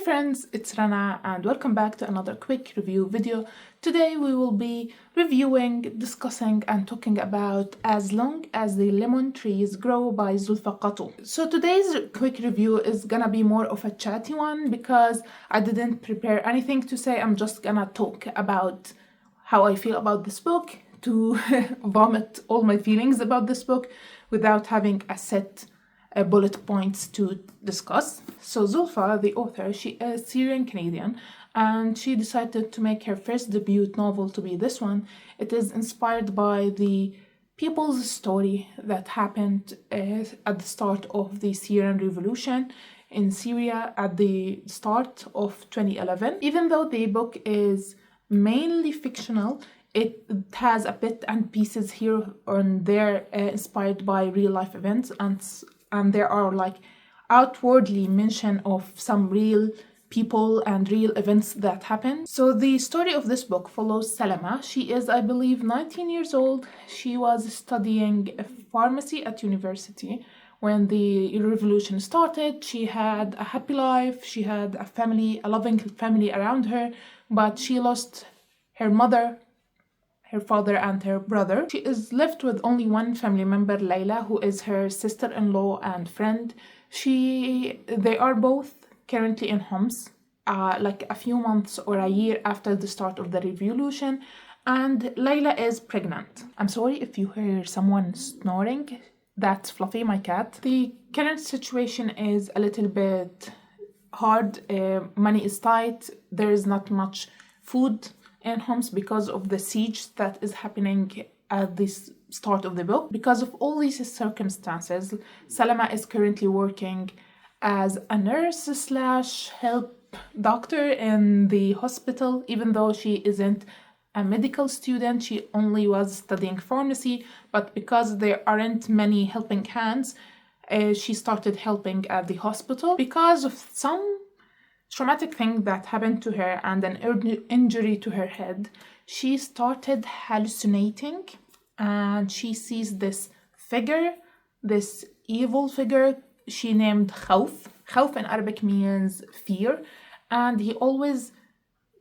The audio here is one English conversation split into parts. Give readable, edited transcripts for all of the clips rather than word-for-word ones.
friends, it's Rana and welcome back to another quick review video. Today we will be reviewing, discussing and talking about As Long as the Lemon Trees Grow by Zulfa Qatu. So today's quick review is gonna be more of a chatty one because I didn't prepare anything to say. I'm just gonna talk about how I feel about this book, to vomit all my feelings about this book without having a set bullet points to discuss. So Zulfa, the author, she is Syrian Canadian and she decided to make her first debut novel to be this one. It is inspired by the people's story that happened at the start of the Syrian Revolution in Syria at the start of 2011. Even though the book is mainly fictional, it has a bit and pieces here and there inspired by real life events, and there are like outwardly mention of some real people and real events that happen. So the story of this book follows Salama. She is, I believe, 19 years old. She was studying pharmacy at university when the revolution started. She had a happy life. She had a family, a loving family around her, but she lost her mother, her father and her brother. She is left with only one family member, Layla, who is her sister-in-law and friend. They are both currently in Homs, like a few months or a year after the start of the revolution, and Layla is pregnant. I'm sorry if you hear someone snoring. That's Fluffy, my cat. The current situation is a little bit hard. Money is tight. There is not much food in Homs because of the siege that is happening at the start of the book. Because of all these circumstances, Salama is currently working as a nurse slash help doctor in the hospital. Even though she isn't a medical student, she only was studying pharmacy, but because there aren't many helping hands, she started helping at the hospital. Because of some traumatic thing that happened to her and an injury to her head, she started hallucinating and she sees this figure, this evil figure she named Khawf. Khawf in Arabic means fear, and he always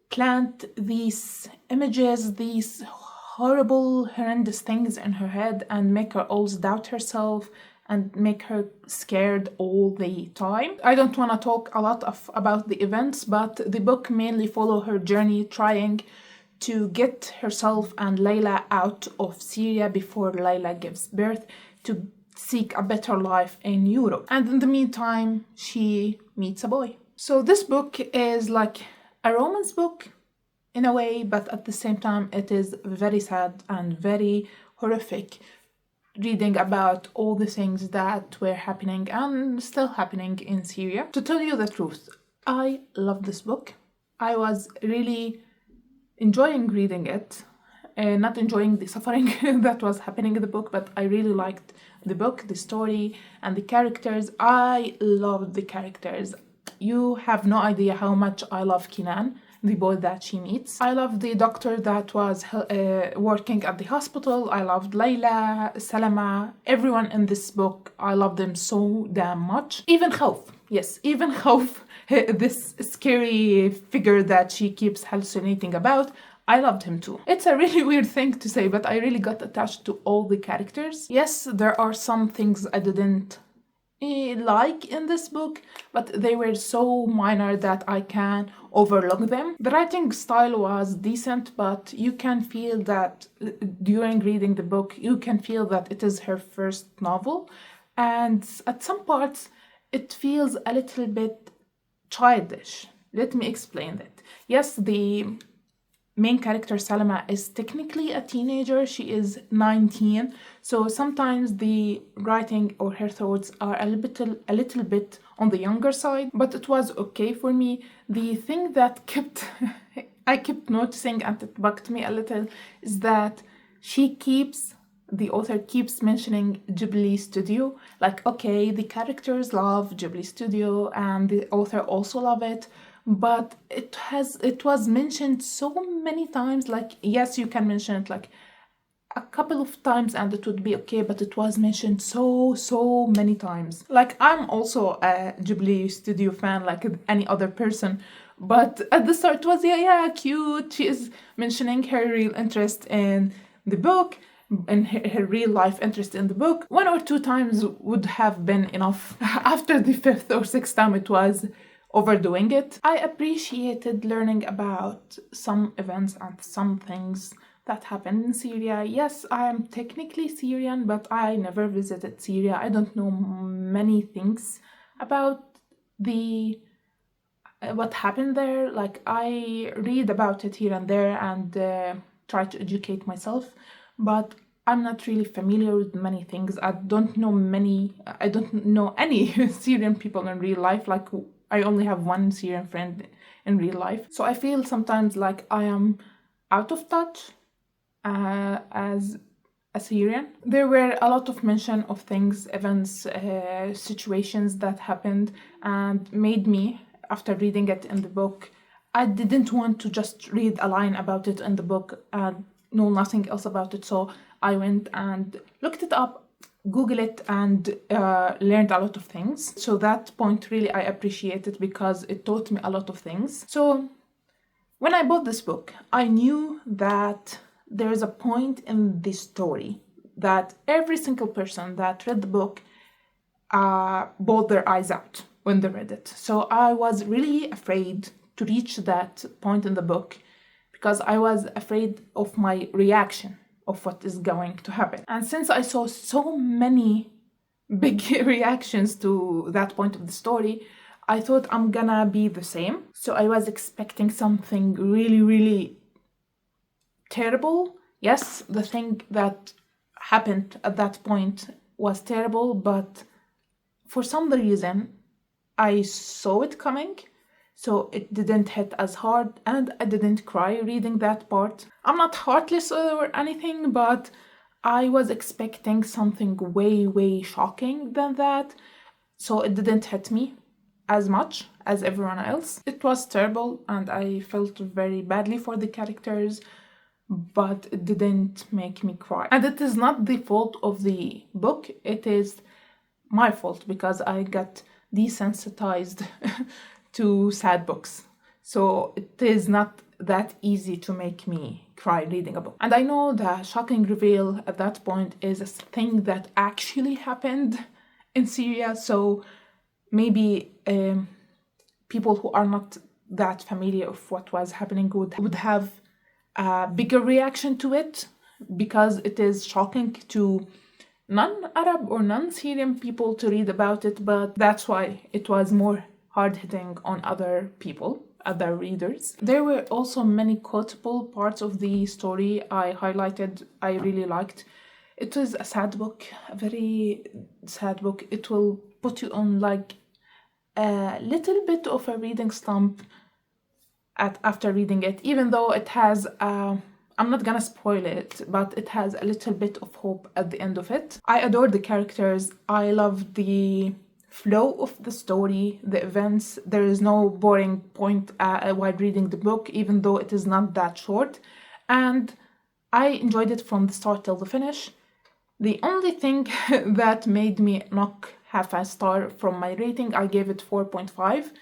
plant these images, these horrible, horrendous things in her head and make her always doubt herself and make her scared all the time. I don't want to talk a lot about the events, but the book mainly follow her journey trying to get herself and Layla out of Syria before Layla gives birth, to seek a better life in Europe. And in the meantime, she meets a boy. So this book is like a romance book in a way, but at the same time it is very sad and very horrific, reading about all the things that were happening and still happening in Syria. To tell you the truth, I love this book. I was really enjoying reading it, not enjoying the suffering that was happening in the book, but I really liked the book, the story and the characters. I loved the characters. You have no idea how much I love Kinan, the boy that she meets. I loved the doctor that was working at the hospital. I loved Layla, Salama, everyone in this book. I love them so damn much. Even Khawf. Yes, even Khawf, this scary figure that she keeps hallucinating about. I loved him too. It's a really weird thing to say, but I really got attached to all the characters. Yes, there are some things I didn't like in this book, but they were so minor that I can overlook them. The writing style was decent, but you can feel that during reading the book, you can feel that it is her first novel, and at some parts it feels a little bit childish. Let me explain that. Yes, the main character Salama is technically a teenager. She is 19, so sometimes the writing or her thoughts are a little bit on the younger side, but it was okay for me. The thing that I kept noticing, and it bugged me a little, is that the author keeps mentioning Ghibli Studio. Like, okay, the characters love Ghibli Studio and the author also love it, but it was mentioned so many times. Like, yes, you can mention it like a couple of times and it would be okay, but it was mentioned so many times. Like, I'm also a Ghibli studio fan like any other person, but at the start it was yeah, cute. She is mentioning her real interest in the book and her real life interest in the book. 1 or 2 times would have been enough. After the 5th or 6th time it was overdoing it. I appreciated learning about some events and some things that happened in Syria. Yes, I am technically Syrian, but I never visited Syria. I don't know many things about the what happened there. Like, I read about it here and there and try to educate myself, but I'm not really familiar with many things. I don't know any Syrian people in real life. Like, I only have one Syrian friend in real life. So I feel sometimes like I am out of touch as a Syrian. There were a lot of mention of things, events, situations that happened and made me, after reading it in the book, I didn't want to just read a line about it in the book and know nothing else about it. So I went and looked it up, Google it, and learned a lot of things. So that point really I appreciate it because it taught me a lot of things. So when I bought this book, I knew that there is a point in the story that every single person that read the book bawled their eyes out when they read it. So I was really afraid to reach that point in the book because I was afraid of my reaction of what is going to happen. And since I saw so many big reactions to that point of the story, I thought I'm gonna be the same. So I was expecting something really terrible. Yes, the thing that happened at that point was terrible, but for some reason I saw it coming, so it didn't hit as hard and I didn't cry reading that part. I'm not heartless or anything, but I was expecting something way shocking than that, so it didn't hit me as much as everyone else. It was terrible and I felt very badly for the characters, but it didn't make me cry. And it is not the fault of the book, it is my fault because I got desensitized to sad books. So it is not that easy to make me cry reading a book. And I know the shocking reveal at that point is a thing that actually happened in Syria, so maybe people who are not that familiar with what was happening would have a bigger reaction to it because it is shocking to non-Arab or non-Syrian people to read about it, but that's why it was more hard-hitting on other people, other readers. There were also many quotable parts of the story I highlighted, I really liked. It was a sad book, a very sad book. It will put you on like a little bit of a reading slump after reading it, even though it has I'm not gonna spoil it, but it has a little bit of hope at the end of it. I adore the characters. I love the flow of the story, the events. There is no boring point while reading the book, even though it is not that short. And I enjoyed it from the start till the finish. The only thing that made me knock half a star from my rating, I gave it 4.5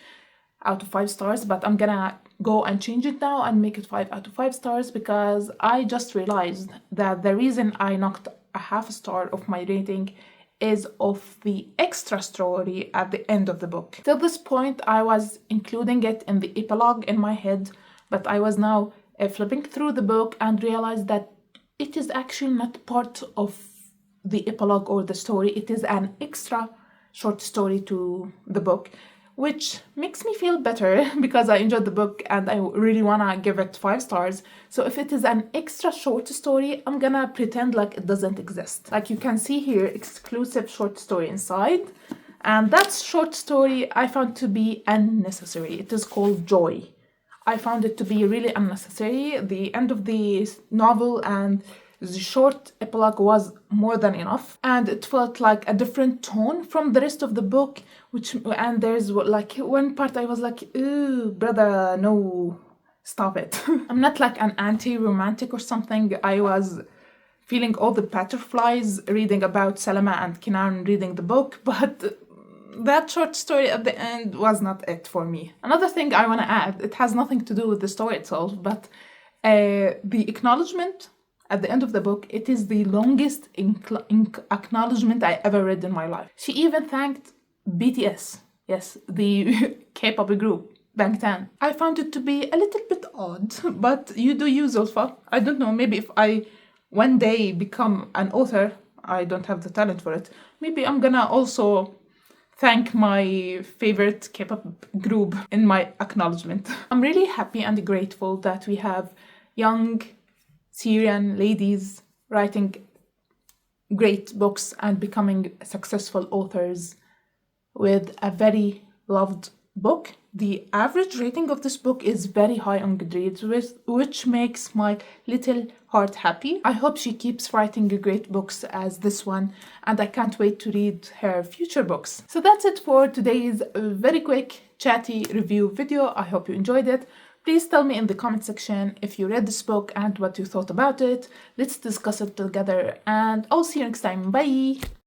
out of 5 stars, but I'm gonna go and change it now and make it 5 out of 5 stars because I just realized that the reason I knocked a half a star of my rating is of the extra story at the end of the book. Till this point, I was including it in the epilogue in my head, but I was now flipping through the book and realized that it is actually not part of the epilogue or the story. It is an extra short story to the book, which makes me feel better because I enjoyed the book and I really wanna give it 5 stars. So if it is an extra short story, I'm gonna pretend like it doesn't exist. Like you can see here, exclusive short story inside. And that short story I found to be unnecessary. It is called Joy. I found it to be really unnecessary. The end of the novel and the short epilogue was more than enough, and it felt like a different tone from the rest of the book, and there's like one part I was like, ooh, brother, no, stop it. I'm not like an anti-romantic or something. I was feeling all the butterflies reading about Salama and Kinan reading the book, but that short story at the end was not it for me. Another thing I want to add, it has nothing to do with the story itself, but the acknowledgement at the end of the book, it is the longest acknowledgement I ever read in my life. She even thanked BTS, yes, the K-pop group, Bangtan. I found it to be a little bit odd, but you do you, Zulfa. I don't know, maybe if I one day become an author, I don't have the talent for it, maybe I'm gonna also thank my favorite K-pop group in my acknowledgement. I'm really happy and grateful that we have young Syrian ladies writing great books and becoming successful authors with a very loved book. The average rating of this book is very high on Goodreads, which makes my little heart happy. I hope she keeps writing great books as this one, and I can't wait to read her future books. So that's it for today's very quick, chatty review video. I hope you enjoyed it. Please tell me in the comment section if you read this book and what you thought about it. Let's discuss it together, and I'll see you next time. Bye!